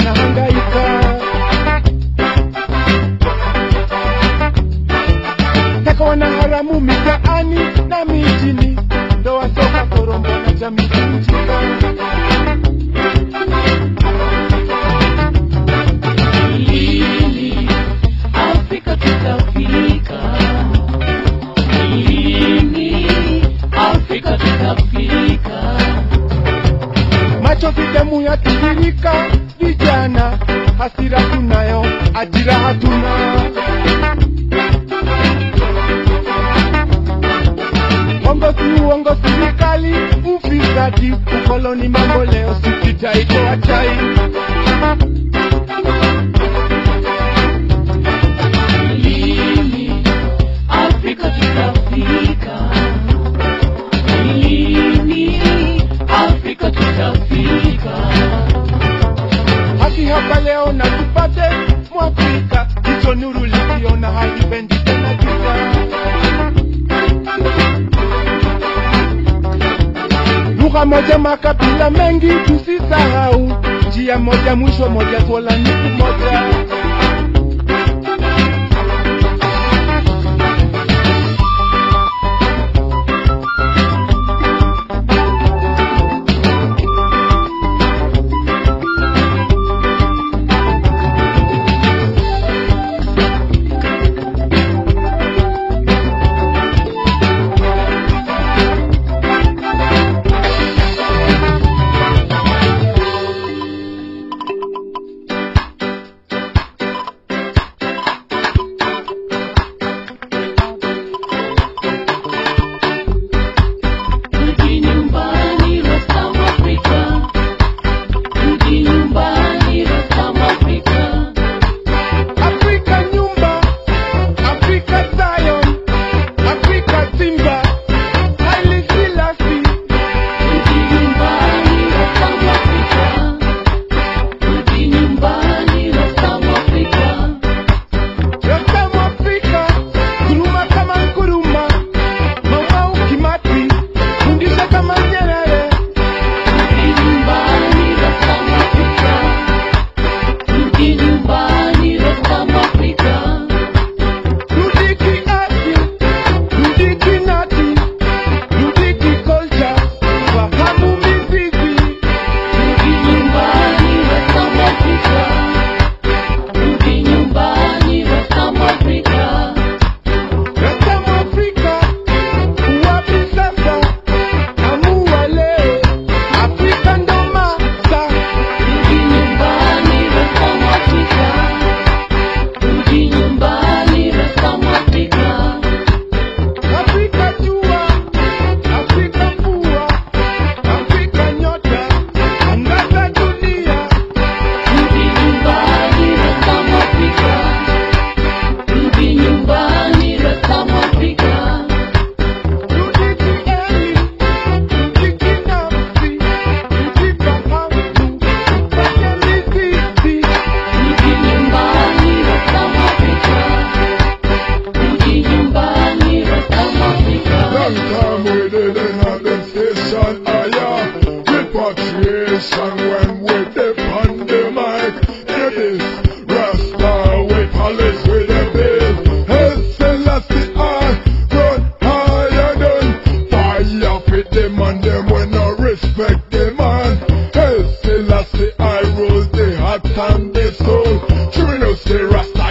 inahangaika. Taka wanaharamu mitaani na mijini, ndoa soka korombo na jamii kujika. Lini Afrika tutafika? Lini Afrika tutafika? Machozi damu yatiririka, vijana hasira tunayo, ajira hatuna. Uongo serikali, ufisadi, ukoloni mambo leo, sisi iko achai. Lini Afrika tutafika? Lini Afrika tutafika? Haki hapa leo na tupate Mwafrika, hizo nuru likiona haipendi tena giza. Lugha moja makabila mengi tusisahau, njia moja mwisho moja swala ni moja. Repatriation when we depend the mic. It is Rasta with police with the bill. Hey, Selassie, I run higher than fire fit them and them when no respect them man. Hey, Selassie, I rule the heart and the soul. True, no say Rasta.